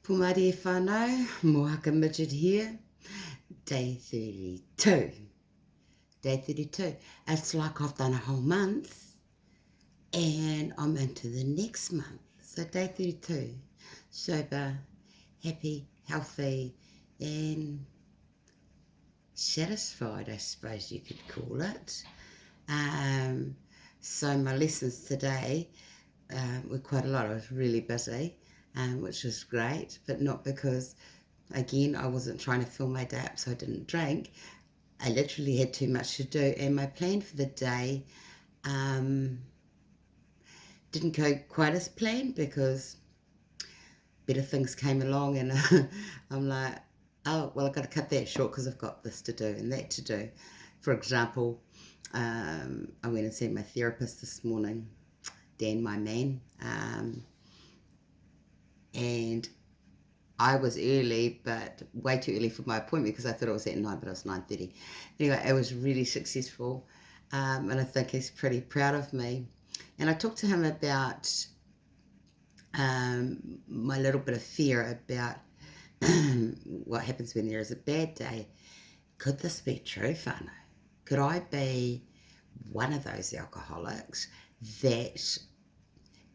Pumarie whānau, Mohaka Midget here, day 32. Day 32. It's like I've done a whole month and I'm into the next month. So day 32. Sober, happy, healthy and satisfied, I suppose you could call it. So my lessons today were quite a lot. I was really busy. Which was great, but not because, again, I wasn't trying to fill my day up so I didn't drink. I literally had too much to do, and my plan for the day didn't go quite as planned because better things came along, and I'm like, oh, well, I've got to cut that short because I've got this to do and that to do. For example, I went and seen my therapist this morning, Dan, my man, and I was early, but way too early for my appointment because I thought it was at 9, but it was 9:30. Anyway, it was really successful, and I think he's pretty proud of me. And I talked to him about my little bit of fear about what happens when there is a bad day. Could this be true, whānau? Could I be one of those alcoholics that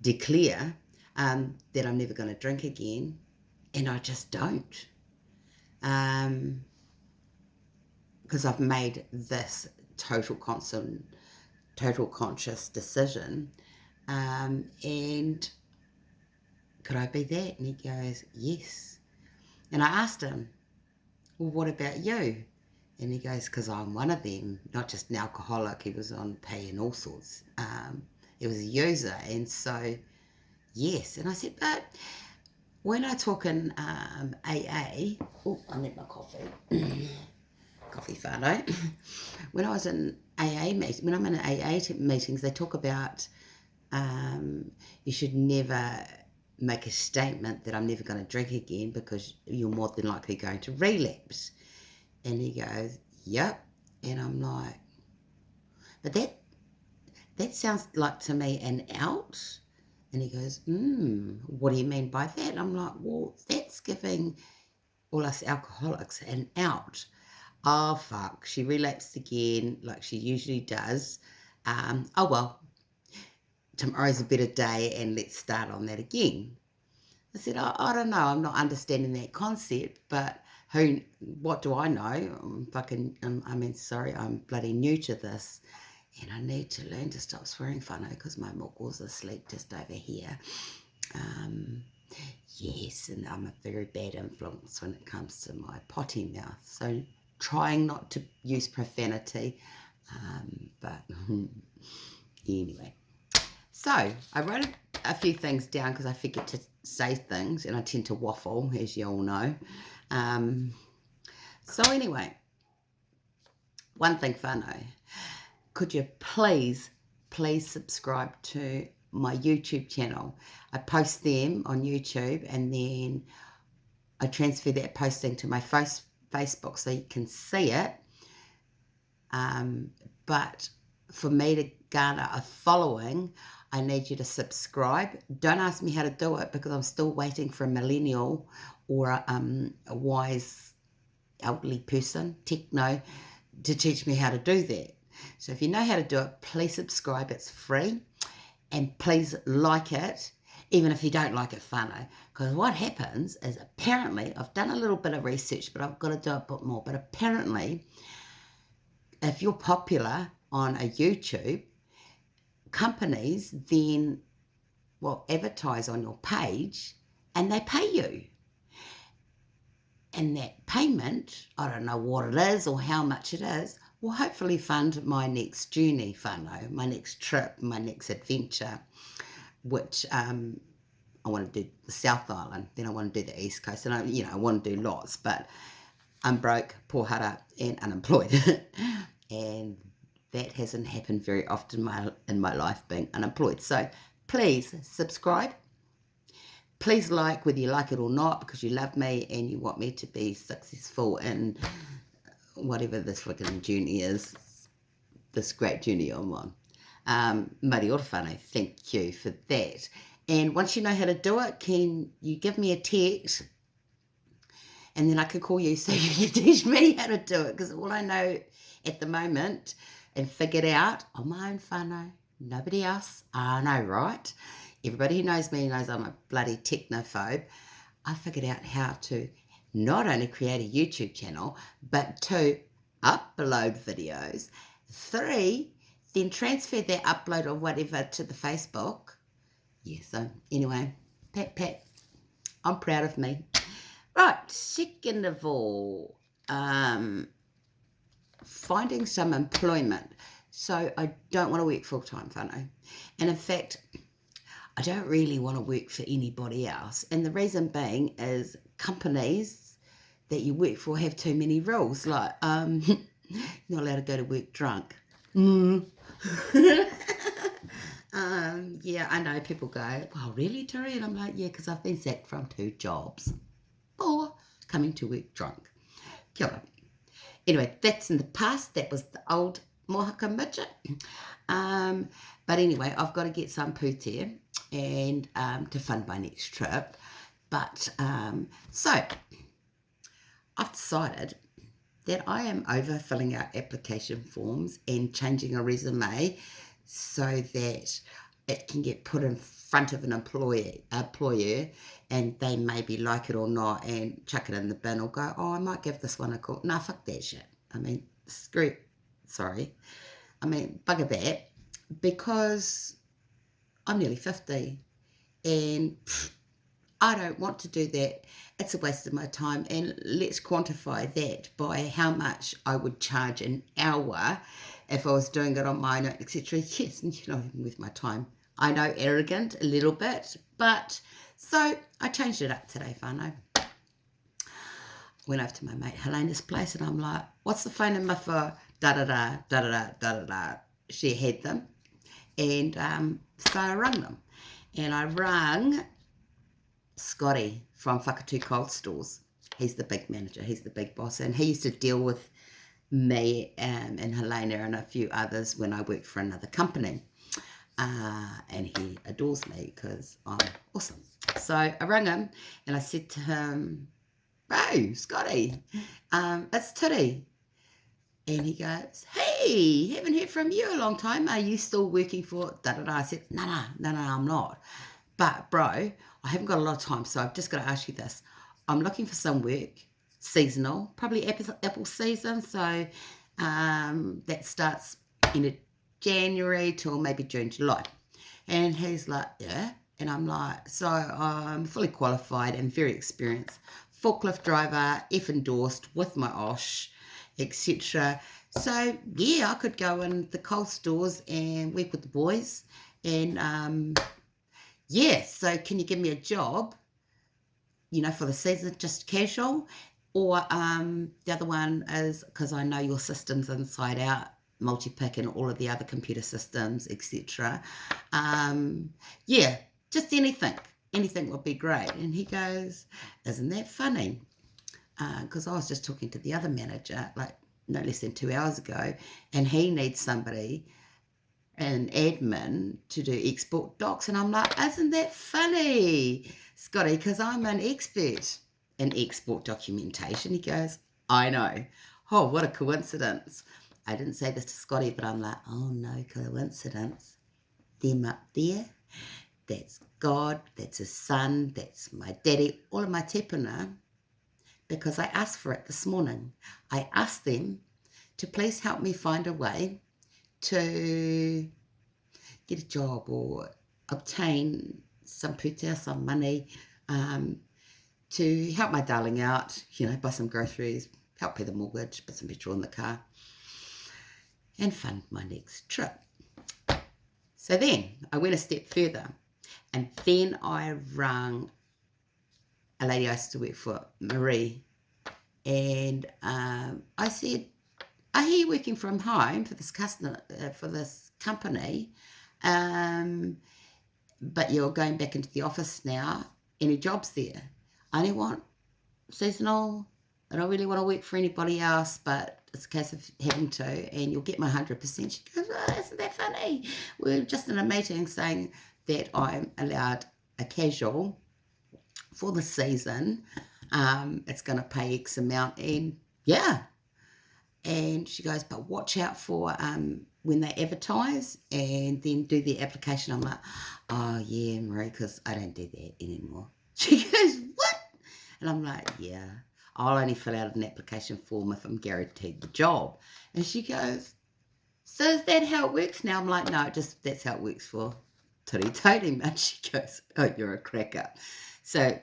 declare that I'm never going to drink again, and I just don't, because I've made this total conscious decision, and could I be that? And he goes, yes. And I asked him, well, what about you? And he goes, because I'm one of them, not just an alcoholic. He was on pay and all sorts. He was a user, and so yes. And I said, but when I talk in AA, oh, I need my coffee, coffee whānau. When I was in AA meetings, when I'm in AA meetings, they talk about you should never make a statement that I'm never going to drink again because you're more than likely going to relapse. And he goes, yep. And I'm like, but that sounds like to me an out. And he goes, what do you mean by that? And I'm like, well, that's giving all us alcoholics an out. Oh, fuck, she relapsed again like she usually does. Oh, well, tomorrow's a better day and let's start on that again. I said, I don't know, I'm not understanding that concept, but what do I know? I'm bloody new to this. And I need to learn to stop swearing whānau because my moko's asleep just over here. Yes, and I'm a very bad influence when it comes to my potty mouth. So trying not to use profanity. But anyway. So I wrote a few things down because I forget to say things and I tend to waffle, as you all know. So anyway, one thing whānau. Could you please subscribe to my YouTube channel? I post them on YouTube and then I transfer that posting to my Facebook so you can see it. But for me to garner a following, I need you to subscribe. Don't ask me how to do it because I'm still waiting for a millennial or a wise elderly person, techno, to teach me how to do that. So if you know how to do it, please subscribe. It's free. And please like it, even if you don't like it whānau. Because what happens is apparently, I've done a little bit of research, but I've got to do a bit more. But apparently, if you're popular on a YouTube, companies then will advertise on your page and they pay you. And that payment, I don't know what it is or how much it is, will hopefully fund my next journey whānau, my next trip, my next adventure, which I want to do the South Island, then I want to do the East Coast, and I want to do lots, but I'm broke, pohara, and unemployed. And that hasn't happened very often in my life, being unemployed. So please subscribe. Please like, whether you like it or not, because you love me and you want me to be successful in whatever this freaking journey is, this great journey I'm on. Mari ora whānau, thank you for that. And once you know how to do it, can you give me a text and then I could call you so you can teach me how to do it, because all I know at the moment and figured out on my own whānau, nobody else. I know, right? Everybody who knows me knows I'm a bloody technophobe. I figured out how to not only create a YouTube channel, but 2, upload videos, 3, then transfer that upload or whatever to the Facebook. Yeah, so anyway, pat, I'm proud of me. Right, second of all, finding some employment. So I don't want to work full-time, whānau. And in fact, I don't really want to work for anybody else. And the reason being is companies that you work for have too many rules. Like, you're not allowed to go to work drunk. Yeah, I know people go, well, really, Terry? And I'm like, yeah, because I've been sacked from 2 jobs or coming to work drunk. Kia ora. Anyway, that's in the past. That was the old mohaka midget. But anyway, I've got to get some pūtea and to fund my next trip. But so I've decided that I am over filling out application forms and changing a resume so that it can get put in front of an employer, and they maybe like it or not and chuck it in the bin or go, oh, I might give this one a call. Nah, fuck that shit. I mean, bugger that, because I'm nearly 50 and I don't want to do that. It's a waste of my time. And let's quantify that by how much I would charge an hour if I was doing it on my own, etc. Yes, even with my time. I know, arrogant a little bit, but so I changed it up today, whānau. Went over to my mate Helena's place and I'm like, what's the phone number for da-da-da, da-da-da, da-da-da? She had them. And so I rang them. And I rang Scotty from Whakatū Cold Stores. He's the big manager. He's the big boss. And he used to deal with me and Helena and a few others when I worked for another company. And he adores me because I'm awesome. So I rang him and I said to him, "Bro, Scotty, it's Tiri." And he goes, "Hey, haven't heard from you a long time. Are you still working for da-da-da?" I said, no, I'm not. But, bro, I haven't got a lot of time, so I've just got to ask you this. I'm looking for some work, seasonal, probably apple season, so that starts in January till maybe June, July. And he's like, yeah. And I'm like, so I'm fully qualified and very experienced. Forklift driver, F endorsed with my OSH, etc. So, yeah, I could go in the cold stores and work with the boys. And, yeah, so can you give me a job, for the season, just casual? Or the other one is, because I know your systems inside out, multi-pick and all of the other computer systems, etc. Yeah, just anything would be great. And he goes, isn't that funny? Because I was just talking to the other manager like no less than 2 hours ago, and he needs somebody, an admin, to do export docs. And I'm like, isn't that funny, Scotty? Because I'm an expert in export documentation. He goes, I know. Oh, what a coincidence. I didn't say this to Scotty, but I'm like, oh, no coincidence. Them up there, that's God, that's his son, that's my daddy, all of my tepuna, because I asked for it this morning. I asked them to please help me find a way to get a job or obtain some pūtea, some money, to help my darling out, buy some groceries, help pay the mortgage, put some petrol in the car, and fund my next trip. So then I went a step further, and then I rang a lady I used to work for, Marie, and I said, I hear you working from home for this customer, for this company, but you're going back into the office now. Any jobs there? I only want seasonal. I don't really want to work for anybody else, but it's a case of having to, and you'll get my 100%. She goes, oh, isn't that funny? We're just in a meeting saying that I'm allowed a casual for the season, It's going to pay X amount. And yeah. And she goes, but watch out for when they advertise and then do the application. I'm like, oh, yeah, Marie, because I don't do that anymore. She goes, what? And I'm like, yeah, I'll only fill out an application form if I'm guaranteed the job. And she goes, so is that how it works now? I'm like, no, that's how it works for Turi Totem. And she goes, oh, you're a cracker. So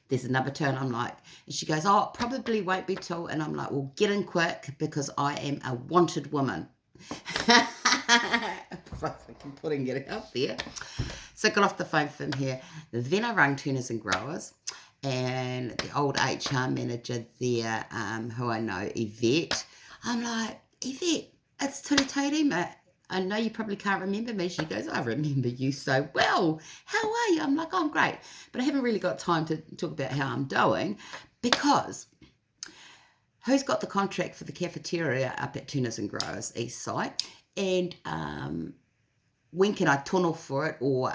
there's another turn. I'm like, and she goes, oh, it probably won't be till, and I'm like, well, get in quick because I am a wanted woman. I'm putting it out there. So I got off the phone from here. Then I rang Turners and Growers, and the old HR manager there, who I know, Yvette. I'm like, Yvette, it's Turi Totem. I know you probably can't remember me. She goes, I remember you so well. How are you? I'm like, oh, I'm great. But I haven't really got time to talk about how I'm doing because who's got the contract for the cafeteria up at Turners and Growers East Side? And when can I tunnel for it? Or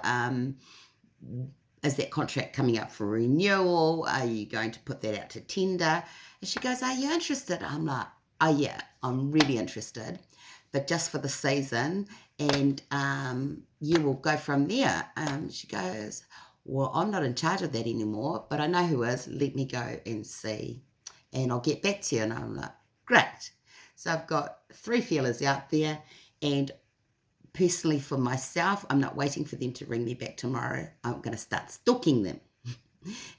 is that contract coming up for renewal? Are you going to put that out to tender? And she goes, are you interested? I'm like, oh, yeah, I'm really interested. But just for the season, and you will go from there. She goes, well, I'm not in charge of that anymore, but I know who is. Let me go and see, and I'll get back to you. And I'm like, great. So I've got 3 feelers out there, and personally for myself, I'm not waiting for them to ring me back tomorrow. I'm going to start stalking them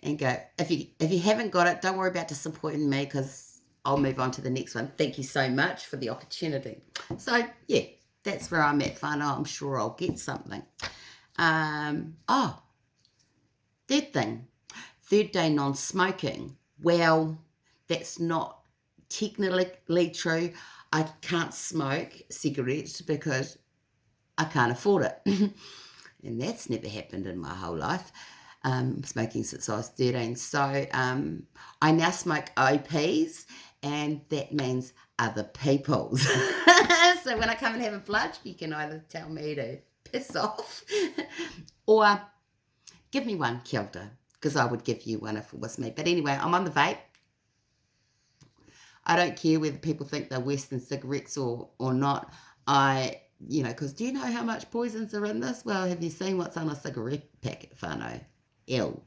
and go, if you haven't got it, don't worry about disappointing me because I'll move on to the next one. Thank you so much for the opportunity. So, yeah, that's where I'm at, whānau. I'm sure I'll get something. Third thing, third day non-smoking. Well, that's not technically true. I can't smoke cigarettes because I can't afford it. And that's never happened in my whole life. Smoking since I was 13. So I now smoke OPs, and that means other people's. So when I come and have a bludge, you can either tell me to piss off or give me one, kia ora, because I would give you one if it was me. But anyway, I'm on the vape. I don't care whether people think they're worse than cigarettes or not. Because do you know how much poisons are in this? Well, have you seen what's on a cigarette packet, whānau? Ew.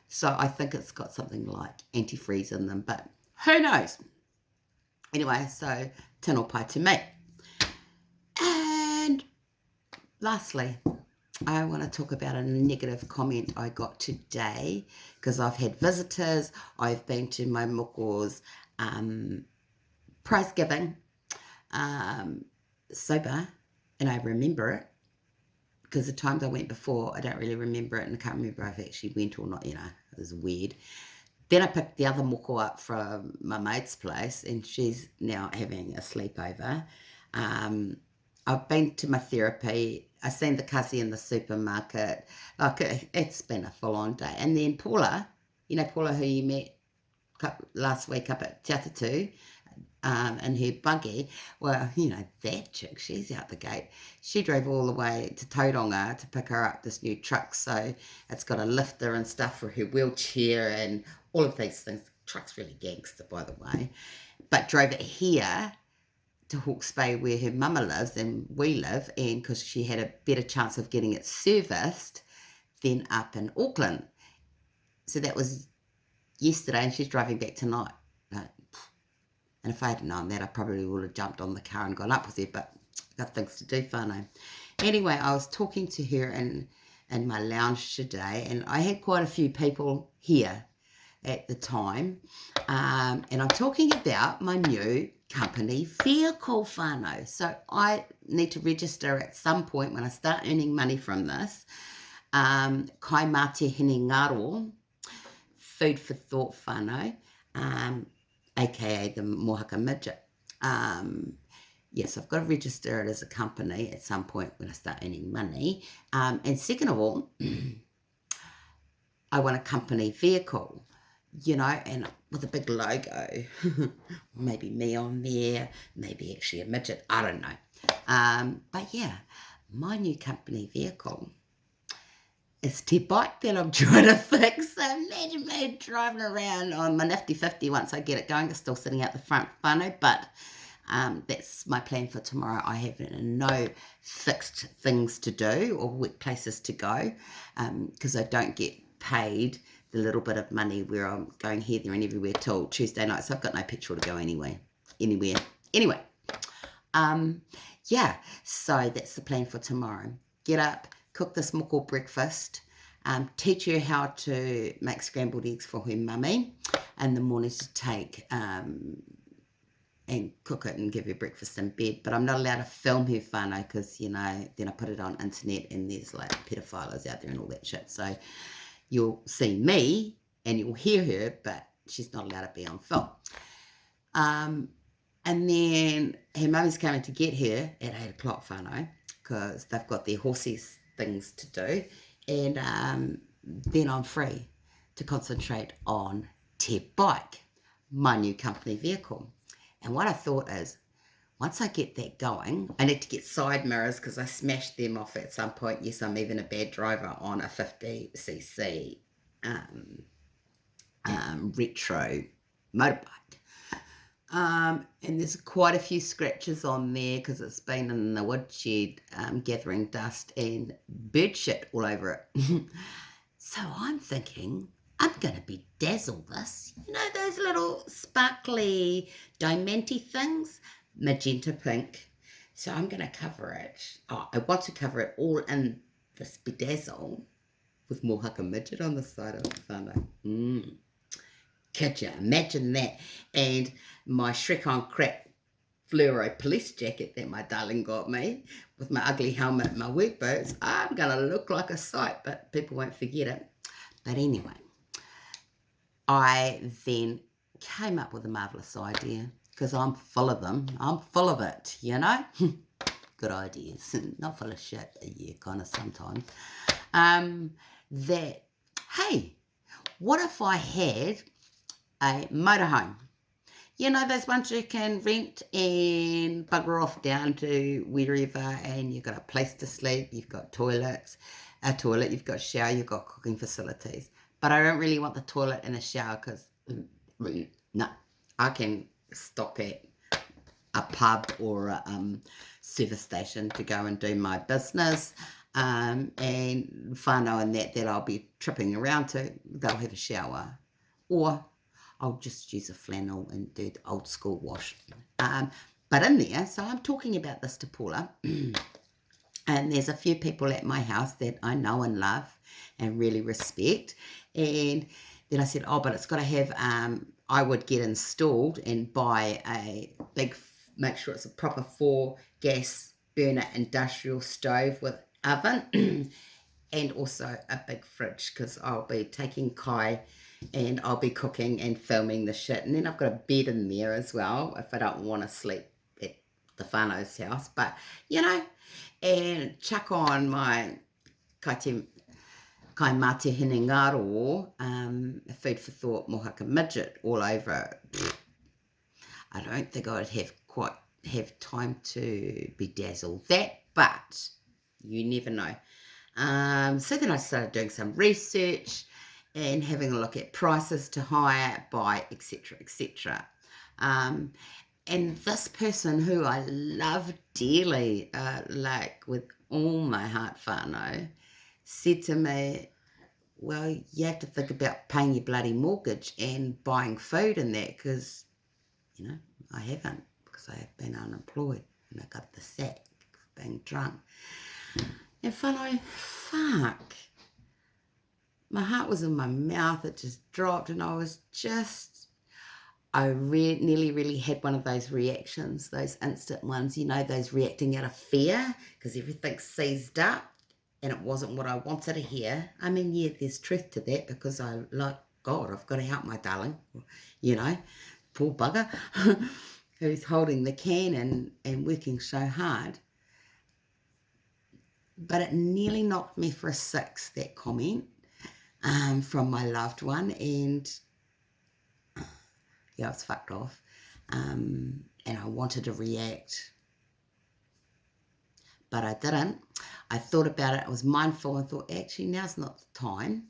So I think it's got something like antifreeze in them, but who knows? Anyway, so tino pai to me. And lastly, I want to talk about a negative comment I got today because I've had visitors. I've been to my moko's prize giving sober, and I remember it because the times I went before, I don't really remember it, and I can't remember if I actually went or not, it was weird. Then I picked the other moko up from my mate's place, and she's now having a sleepover. I've been to my therapy. I seen the kasi in the supermarket. Like, it's been a full-on day. And then Paula, Paula who you met last week up at Te Atatu, in her buggy. Well, that chick, she's out the gate. She drove all the way to Tauranga to pick her up, this new truck. So it's got a lifter and stuff for her wheelchair and all of these things. The truck's really gangster, by the way. But drove it here to Hawke's Bay where her mama lives and we live, and because she had a better chance of getting it serviced than up in Auckland. So that was yesterday, and she's driving back tonight. And if I had known that, I probably would have jumped on the car and gone up with her, but I've got things to do, whānau. Anyway, I was talking to her in my lounge today, and I had quite a few people here at the time, and I'm talking about my new company vehicle, whānau. So I need to register at some point when I start earning money from this. Kai mate hini ngaro, food for thought, whānau. AKA the Mohaka Midget. Yes, I've got to register it as a company at some point when I start earning money. And second of all, I want a company vehicle, and with a big logo. Maybe me on there, maybe actually a midget, I don't know. But yeah, my new company vehicle It's Te bike that I'm trying to fix. So imagine me driving around on my nifty 50 once I get it going. It's still sitting out the front whānau, but that's my plan for tomorrow. I have no fixed things to do or workplaces to go because I don't get paid the little bit of money where I'm going here, there and everywhere till Tuesday night. So I've got no petrol to go anywhere. Anyway, yeah, so that's the plan for tomorrow. Get up, cook this moko breakfast, teach her how to make scrambled eggs for her mummy in the morning to take and cook it and give her breakfast in bed. But I'm not allowed to film her whānau because, you know, then I put it on internet and there's like pedophiles out there and all that shit. So you'll see me and you'll hear her, but she's not allowed to be on film. And then her mummy's coming to get her at 8 o'clock whānau because they've got their horses things to do. And then I'm free to concentrate on Te bike, my new company vehicle. And what I thought is, once I get that going, I need to get side mirrors because I smashed them off at some point. Yes, I'm even a bad driver on a 50cc retro motorbike. And there's quite a few scratches on there because it's been in the woodshed gathering dust and bird shit all over it. So I'm thinking I'm going to bedazzle this. You know those little sparkly diamanty things? Magenta pink. So I'm going to cover it. Oh, I want to cover it all in this bedazzle with Mohaka midget on the side of the whānau. Could you imagine that? And my Shrek on Crack fluoro police jacket that my darling got me with my ugly helmet and my work boots. I'm going to look like a sight, but people won't forget it. But anyway, I then came up with a marvellous idea because I'm full of them. I'm full of it, you know? Good ideas. Not full of shit, yeah, kind of sometimes. That, hey, what if I had a motorhome? You know, those ones you can rent and bugger off down to wherever, and you've got a place to sleep, you've got toilets, a toilet, you've got a shower, you've got cooking facilities. But I don't really want the toilet and a shower because, no, I can stop at a pub or a service station to go and do my business. And whānau and that I'll be tripping around to, they'll have a shower. Or I'll just use a flannel and do the old school wash. But in there, so I'm talking about this to Paula, and there's a few people at my house that I know and love and really respect. And then I said, oh, but it's got to have, I would get installed and buy a big, make sure it's a proper 4 gas burner industrial stove with oven and also a big fridge because I'll be taking Kai and I'll be cooking and filming the shit. And then I've got a bed in there as well if I don't want to sleep at the whānau's house. But, you know, and chuck on my kai mate hine ngaro, food for thought mohaka midget all over. I don't think I'd have time to bedazzle that, but you never know. So then I started doing some research and having a look at prices to hire, buy, etc., etc. And this person who I love dearly, like with all my heart whānau, said to me, well, you have to think about paying your bloody mortgage and buying food and that because, you know, I haven't because I have been unemployed and I got the sack for being drunk. And whānau, fuck. My heart was in my mouth. It just dropped and I was just... I nearly really had one of those reactions, those instant ones, you know, those reacting out of fear because everything's seized up and it wasn't what I wanted to hear. I mean, yeah, there's truth to that because I, like, God, I've got to help my darling, you know, poor bugger who's holding the can and working so hard. But it nearly knocked me for a 6, that comment from my loved one, and yeah, I was fucked off, and I wanted to react, but I didn't. I thought about it. I was mindful and thought, actually, now's not the time.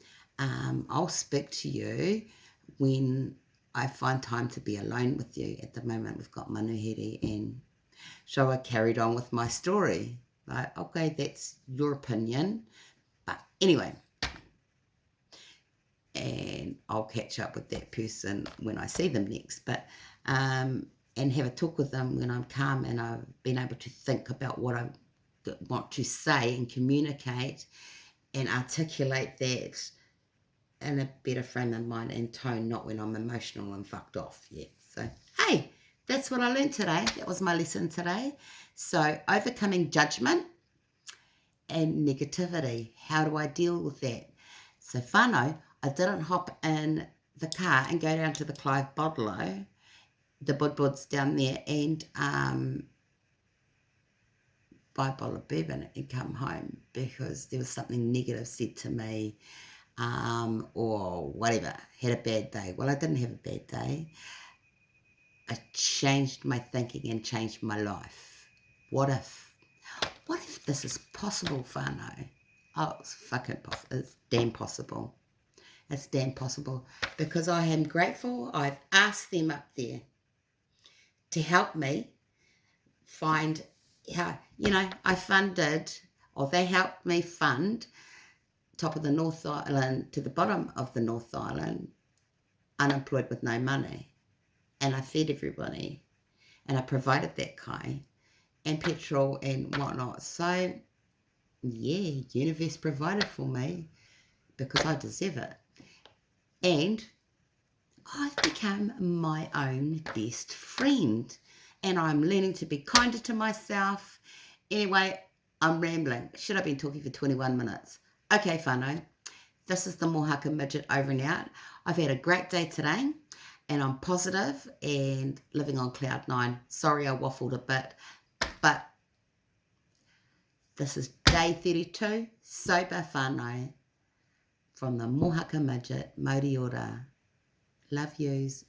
I'll speak to you when I find time to be alone with you. At the moment, we've got manuhiri, and so I carried on with my story. Like, okay, that's your opinion. But anyway, and I'll catch up with that person when I see them next. But and have a talk with them when I'm calm and I've been able to think about what I want to say and communicate and articulate that in a better frame of mind and tone, not when I'm emotional and fucked off. Yeah. So, hey, that's what I learned today. That was my lesson today. So, overcoming judgment and negativity. How do I deal with that? So, whānau, I didn't hop in the car and go down to the Clive Bodlow, the Budbuds down there, and buy a bottle of bourbon and come home because there was something negative said to me, or whatever, had a bad day. Well, I didn't have a bad day. I changed my thinking and changed my life. What if this is possible, whānau? Oh, it's fucking possible. It's damn possible. It's damn possible because I am grateful. I've asked them up there to help me find how, I funded, or they helped me fund top of the North Island to the bottom of the North Island, unemployed with no money. And I fed everybody and I provided that kai and petrol and whatnot. So, yeah, universe provided for me because I deserve it. And I've become my own best friend and I'm learning to be kinder to myself. Anyway, I'm rambling. Should have been talking for 21 minutes. Okay, whānau. This is the Mohaka Midget over and out. I've had a great day today and I'm positive and living on cloud 9. Sorry I waffled a bit, but this is day 32, sober whānau, from the Mohaka Midget, Mauri ora. Love yous.